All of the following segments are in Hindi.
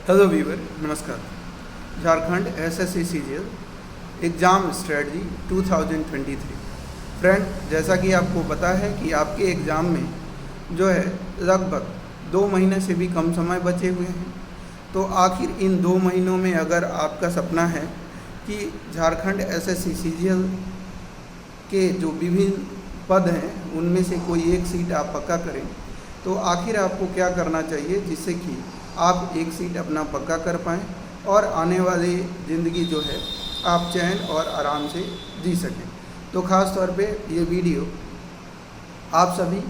हेलो वीवर, नमस्कार। Jharkhand SSC CGL exam strategy 2023। Friend, जैसा कि आपको पता है कि आपके एग्ज़ाम में जो है लगभग 2 महीने से भी कम समय बचे हुए हैं। तो आखिर इन 2 महीनों में अगर आपका सपना है कि झारखंड एसएससी सीजीएल के जो विभिन्न पद हैं उनमें से कोई एक सीट आप पक्का करें, तो आखिर आपको क्या करना चाहिए जिससे कि आप एक सीट अपना पक्का कर पाएँ और आने वाली ज़िंदगी जो है आप चैन और आराम से जी सकें। तो ख़ास तौर पे ये वीडियो आप सभी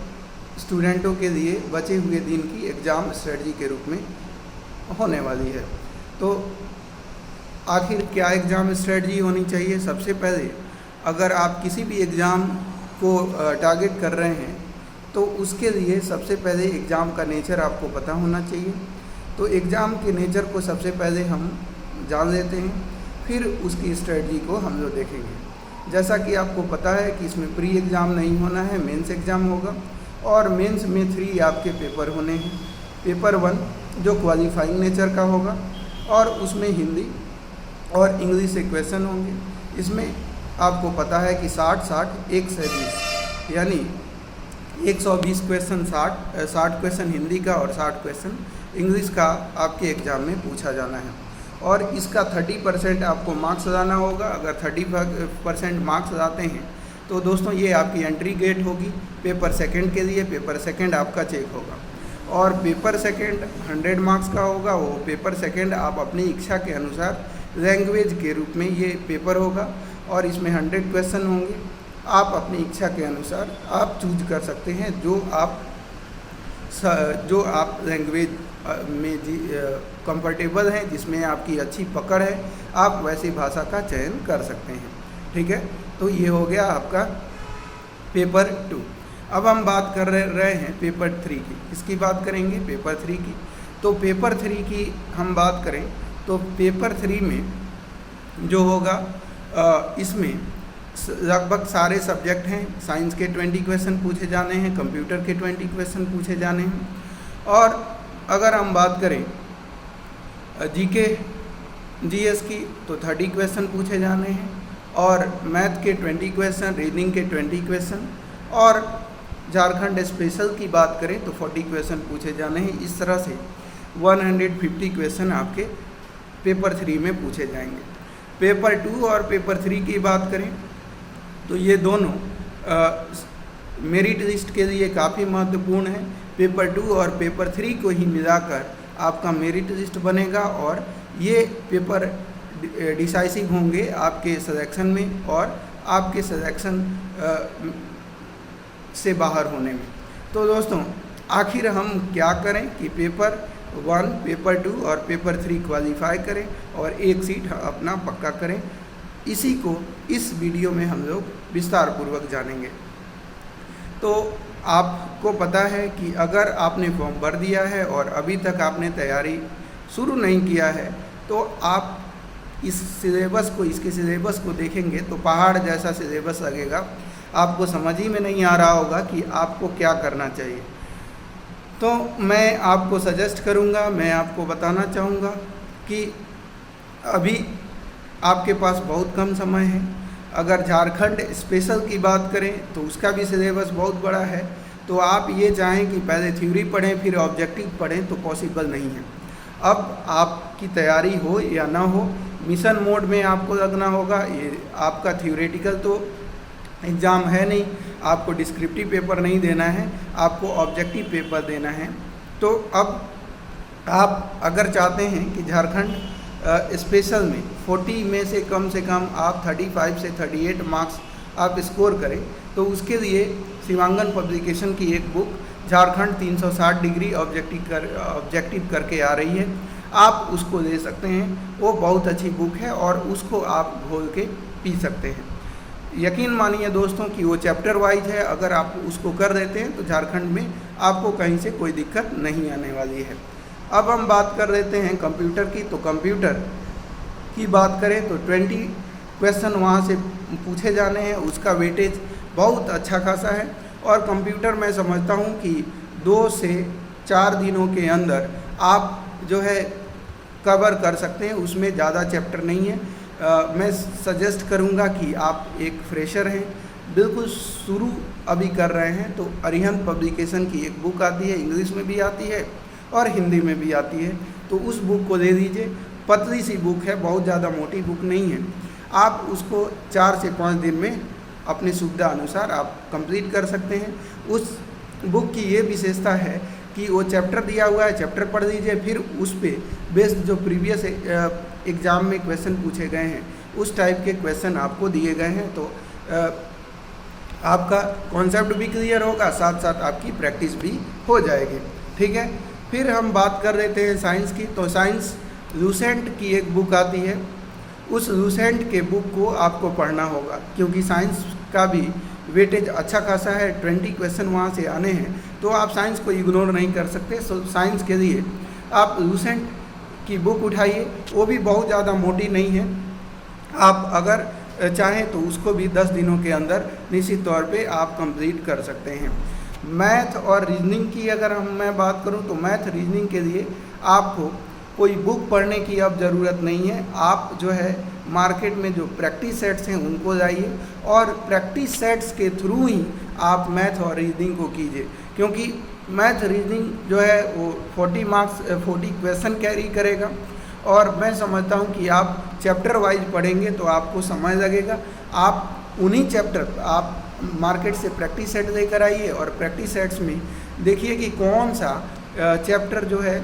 स्टूडेंटों के लिए बचे हुए दिन की एग्ज़ाम स्ट्रेटजी के रूप में होने वाली है। तो आखिर क्या एग्ज़ाम स्ट्रेटजी होनी चाहिए? सबसे पहले अगर आप किसी भी एग्ज़ाम को टारगेट कर रहे हैं तो उसके लिए सबसे पहले एग्ज़ाम का नेचर आपको पता होना चाहिए। तो एग्ज़ाम के नेचर को सबसे पहले हम जान लेते हैं, फिर उसकी स्ट्रेटजी को हम लोग देखेंगे। जैसा कि आपको पता है कि इसमें प्री एग्ज़ाम नहीं होना है, मेंस एग्ज़ाम होगा और मेंस में 3 आपके पेपर होने हैं। पेपर 1 जो क्वालिफाइंग नेचर का होगा और उसमें हिंदी और इंग्लिश से क्वेश्चन होंगे। इसमें आपको पता है कि 60-60 120 यानी 120 क्वेश्चन 60 क्वेश्चन हिंदी का और 60 क्वेश्चन इंग्लिश का आपके एग्ज़ाम में पूछा जाना है। और इसका 30% आपको मार्क्स लाना होगा। अगर 30% मार्क्स लाते हैं तो दोस्तों ये आपकी एंट्री गेट होगी पेपर सेकंड के लिए। पेपर सेकंड आपका चेक होगा और पेपर सेकंड 100 मार्क्स का होगा। वो पेपर सेकंड आप अपनी इच्छा के अनुसार लैंग्वेज के रूप में ये पेपर होगा और इसमें 100 क्वेश्चन होंगे। आप अपनी इच्छा के अनुसार आप चूज कर सकते हैं जो आप लैंग्वेज में कंफर्टेबल हैं, जिसमें आपकी अच्छी पकड़ है, आप वैसी भाषा का चयन कर सकते हैं। ठीक है, तो ये हो गया आपका पेपर 2। अब हम बात कर रहे हैं पेपर 3 की। किसकी बात करेंगे? पेपर 3 की। तो पेपर 3 की हम बात करें तो पेपर 3 में जो होगा इसमें लगभग सारे सब्जेक्ट हैं। साइंस के 20 क्वेश्चन पूछे जाने हैं, कंप्यूटर के 20 क्वेश्चन पूछे जाने हैं और अगर हम बात करें जीके जीएस की तो 30 क्वेश्चन पूछे जाने हैं और मैथ के 20 क्वेश्चन, रीजनिंग के 20 क्वेश्चन और झारखंड स्पेशल की बात करें तो 40 क्वेश्चन पूछे जाने हैं। इस तरह से 150 क्वेश्चन आपके पेपर 3 में पूछे जाएंगे। पेपर 2 और पेपर 3 की बात करें तो ये दोनों मेरिट लिस्ट के लिए काफ़ी महत्वपूर्ण है। पेपर 2 और पेपर 3 को ही मिलाकर आपका मेरिट लिस्ट बनेगा और ये पेपर डिसाइसिव होंगे आपके सिलेक्शन में और आपके सिलेक्शन से बाहर होने में। तो दोस्तों आखिर हम क्या करें कि पेपर 1, पेपर 2 और पेपर 3 क्वालिफाई करें और एक सीट अपना पक्का करें। इसी को इस वीडियो में हम लोग विस्तार पूर्वक जानेंगे। तो आपको पता है कि अगर आपने फॉर्म भर दिया है और अभी तक आपने तैयारी शुरू नहीं किया है तो आप इसके सिलेबस को देखेंगे तो पहाड़ जैसा सिलेबस लगेगा। आपको समझ ही में नहीं आ रहा होगा कि आपको क्या करना चाहिए। तो मैं आपको सजेस्ट करूंगा, मैं आपको बताना चाहूँगा कि अभी आपके पास बहुत कम समय है। अगर झारखंड स्पेशल की बात करें तो उसका भी सिलेबस बहुत बड़ा है। तो आप ये चाहें कि पहले थ्योरी पढ़ें फिर ऑब्जेक्टिव पढ़ें तो पॉसिबल नहीं है। अब आपकी तैयारी हो या ना हो, मिशन मोड में आपको लगना होगा। ये आपका थ्योरेटिकल तो एग्ज़ाम है नहीं, आपको डिस्क्रिप्टिव पेपर नहीं देना है, आपको ऑब्जेक्टिव पेपर देना है। तो अब आप अगर चाहते हैं कि झारखंड स्पेशल में 40 में से कम आप 35 से 38 मार्क्स आप स्कोर करें तो उसके लिए शिवांगन पब्लिकेशन की एक बुक झारखंड 360 डिग्री ऑब्जेक्टिव करके आ रही है, आप उसको ले सकते हैं। वो बहुत अच्छी बुक है और उसको आप घोल के पी सकते हैं। यकीन मानिए दोस्तों कि वो चैप्टर वाइज है। अगर आप उसको कर देते हैं तो झारखंड में आपको कहीं से कोई दिक्कत नहीं आने वाली है। अब हम बात कर लेते हैं कंप्यूटर की। तो कंप्यूटर की बात करें तो 20 क्वेश्चन वहाँ से पूछे जाने हैं, उसका वेटेज बहुत अच्छा खासा है और कंप्यूटर मैं समझता हूँ कि 2 से 4 दिनों के अंदर आप जो है कवर कर सकते हैं, उसमें ज़्यादा चैप्टर नहीं है। मैं सजेस्ट करूँगा कि आप एक फ्रेशर हैं, बिल्कुल शुरू अभी कर रहे हैं, तो अरिहंत पब्लिकेशन की एक बुक आती है, इंग्लिश में भी आती है और हिंदी में भी आती है, तो उस बुक को ले दीजिए। पतली सी बुक है, बहुत ज़्यादा मोटी बुक नहीं है। आप उसको 4 से 5 दिन में अपनी सुविधा अनुसार आप कंप्लीट कर सकते हैं। उस बुक की ये विशेषता है कि वो चैप्टर दिया हुआ है, चैप्टर पढ़ लीजिए, फिर उस पे बेस्ड जो प्रीवियस एग्ज़ाम में क्वेश्चन पूछे गए हैं उस टाइप के क्वेश्चन आपको दिए गए हैं, तो आपका कॉन्सेप्ट भी क्लियर होगा, साथ साथ आपकी प्रैक्टिस भी हो जाएगी। ठीक है, फिर हम बात कर लेते हैं साइंस की। तो साइंस लूसेंट की एक बुक आती है, उस लूसेंट के बुक को आपको पढ़ना होगा, क्योंकि साइंस का भी वेटेज अच्छा खासा है, 20 क्वेश्चन वहाँ से आने हैं, तो आप साइंस को इग्नोर नहीं कर सकते। सो साइंस के लिए आप लूसेंट की बुक उठाइए, वो भी बहुत ज़्यादा मोटी नहीं है, आप अगर चाहें तो उसको भी 10 दिनों के अंदर निश्चित तौर पे आप कंप्लीट कर सकते हैं। मैथ और रीजनिंग की अगर मैं बात करूं तो मैथ रीजनिंग के लिए आपको कोई बुक पढ़ने की अब ज़रूरत नहीं है। आप जो है मार्केट में जो प्रैक्टिस सेट्स हैं उनको लाइए और प्रैक्टिस सेट्स के थ्रू ही आप मैथ और रीजनिंग को कीजिए, क्योंकि मैथ रीजनिंग जो है वो 40 क्वेश्चन कैरी करेगा, और मैं समझता हूँ कि आप चैप्टर वाइज पढ़ेंगे तो आपको समय लगेगा। आप उन्हीं चैप्टर आप मार्केट से प्रैक्टिस सेट लेकर आइए और प्रैक्टिस सेट्स में देखिए कि कौन सा चैप्टर जो है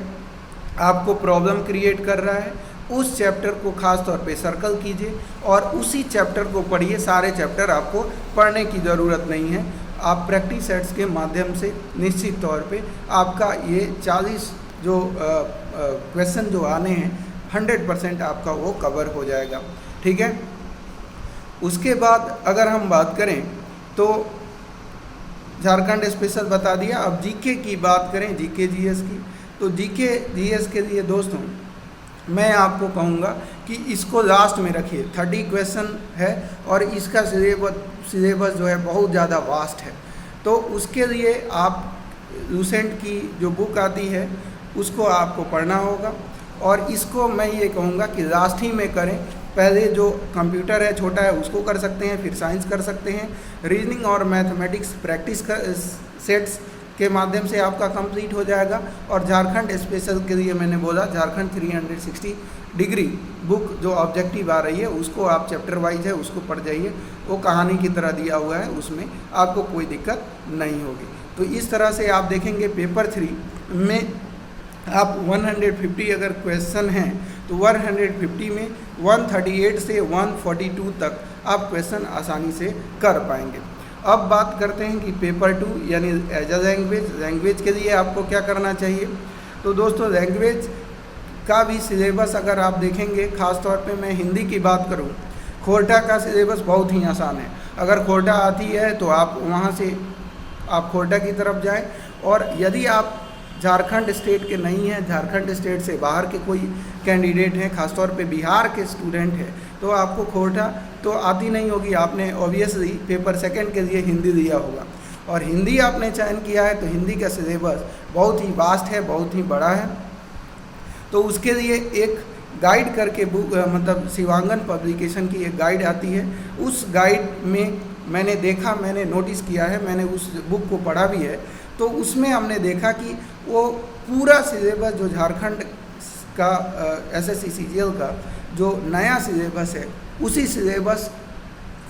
आपको प्रॉब्लम क्रिएट कर रहा है, उस चैप्टर को खास तौर पे सर्कल कीजिए और उसी चैप्टर को पढ़िए। सारे चैप्टर आपको पढ़ने की ज़रूरत नहीं है, आप प्रैक्टिस सेट्स के माध्यम से निश्चित तौर पे आपका ये 40 जो क्वेश्चन जो आने हैं 100% आपका वो कवर हो जाएगा। ठीक है, उसके बाद अगर हम बात करें तो झारखंड स्पेशल बता दिया। अब जीके की बात करें, जीके जीएस की, तो जीके जीएस के लिए दोस्तों मैं आपको कहूँगा कि इसको लास्ट में रखिए। 30 क्वेश्चन है और इसका सिलेबस जो है बहुत ज़्यादा वास्ट है, तो उसके लिए आप लूसेंट की जो बुक आती है उसको आपको पढ़ना होगा, और इसको मैं ये कहूँगा कि लास्ट ही में करें। पहले जो कंप्यूटर है छोटा है उसको कर सकते हैं, फिर साइंस कर सकते हैं, रीजनिंग और मैथमेटिक्स प्रैक्टिस सेट्स के माध्यम से आपका कंप्लीट हो जाएगा। और झारखंड स्पेशल के लिए मैंने बोला झारखंड 360 डिग्री बुक जो ऑब्जेक्टिव आ रही है उसको आप चैप्टर वाइज है उसको पढ़ जाइए, वो कहानी की तरह दिया हुआ है, उसमें आपको कोई दिक्कत नहीं होगी। तो इस तरह से आप देखेंगे पेपर 3 में आप 150 अगर क्वेश्चन हैं तो 150 में 138 से 142 तक आप क्वेश्चन आसानी से कर पाएंगे। अब बात करते हैं कि पेपर 2 यानी एज अ लैंग्वेज के लिए आपको क्या करना चाहिए। तो दोस्तों लैंग्वेज का भी सिलेबस अगर आप देखेंगे, ख़ास तौर पे मैं हिंदी की बात करूं, खोरठा का सिलेबस बहुत ही आसान है। अगर खोरठा आती है तो आप वहां से आप खोरठा की तरफ जाएं, और यदि आप झारखंड स्टेट के नहीं हैं, झारखंड स्टेट से बाहर के कोई कैंडिडेट हैं, खासतौर पे बिहार के स्टूडेंट हैं, तो आपको खोरठा तो आती नहीं होगी। आपने ऑब्वियसली पेपर 2 के लिए हिंदी लिया होगा, और हिंदी आपने चयन किया है तो हिंदी का सिलेबस बहुत ही वास्ट है, बहुत ही बड़ा है। तो उसके लिए एक गाइड करके बुक मतलब शिवांगन पब्लिकेशन की एक गाइड आती है, उस गाइड में मैंने देखा, मैंने नोटिस किया है, मैंने उस बुक को पढ़ा भी है, तो उसमें हमने देखा कि वो पूरा सिलेबस जो झारखंड का एसएससी सीजीएल का जो नया सिलेबस है उसी सिलेबस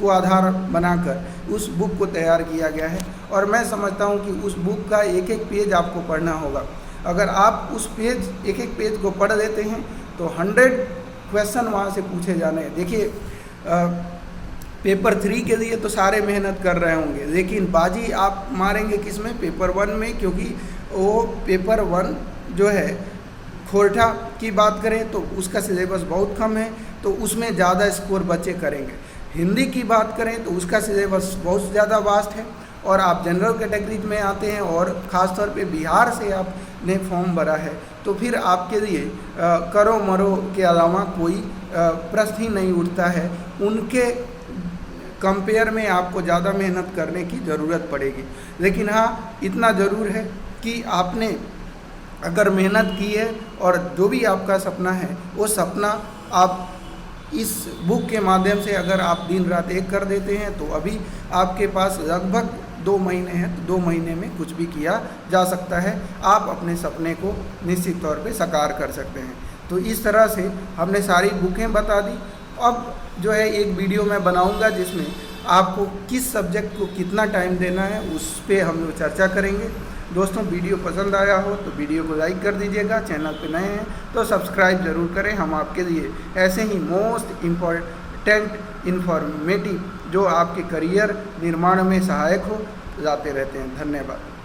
को आधार बनाकर उस बुक को तैयार किया गया है। और मैं समझता हूँ कि उस बुक का एक एक पेज आपको पढ़ना होगा। अगर आप उस एक एक पेज को पढ़ लेते हैं तो 100 क्वेश्चन वहाँ से पूछे जाने हैं। देखिए पेपर 3 के लिए तो सारे मेहनत कर रहे होंगे, लेकिन बाजी आप मारेंगे किस में, पेपर 1 में, क्योंकि वो पेपर 1 जो है खोरठा की बात करें तो उसका सिलेबस बहुत कम है, तो उसमें ज़्यादा स्कोर बच्चे करेंगे। हिंदी की बात करें तो उसका सिलेबस बहुत ज़्यादा वास्ट है, और आप जनरल कैटेगरी में आते हैं और ख़ास तौर पे बिहार से आपने फॉर्म भरा है, तो फिर आपके लिए करो मरो के अलावा कोई प्रश्न ही नहीं उठता है। उनके कंपेयर में आपको ज़्यादा मेहनत करने की ज़रूरत पड़ेगी। लेकिन हाँ, इतना ज़रूर है कि आपने अगर मेहनत की है और जो भी आपका सपना है वो सपना आप इस बुक के माध्यम से अगर आप दिन रात एक कर देते हैं तो अभी आपके पास लगभग 2 महीने हैं, तो 2 महीने में कुछ भी किया जा सकता है। आप अपने सपने को निश्चित तौर पे साकार कर सकते हैं। तो इस तरह से हमने सारी बुकें बता दी। अब जो है एक वीडियो मैं बनाऊंगा जिसमें आपको किस सब्जेक्ट को कितना टाइम देना है उस पर हम लोग चर्चा करेंगे। दोस्तों, वीडियो पसंद आया हो तो वीडियो को लाइक कर दीजिएगा, चैनल पे नए हैं तो सब्सक्राइब ज़रूर करें। हम आपके लिए ऐसे ही मोस्ट इम्पॉर्टेंट इन्फॉर्मेटिव जो आपके करियर निर्माण में सहायक हो लाते रहते हैं। धन्यवाद।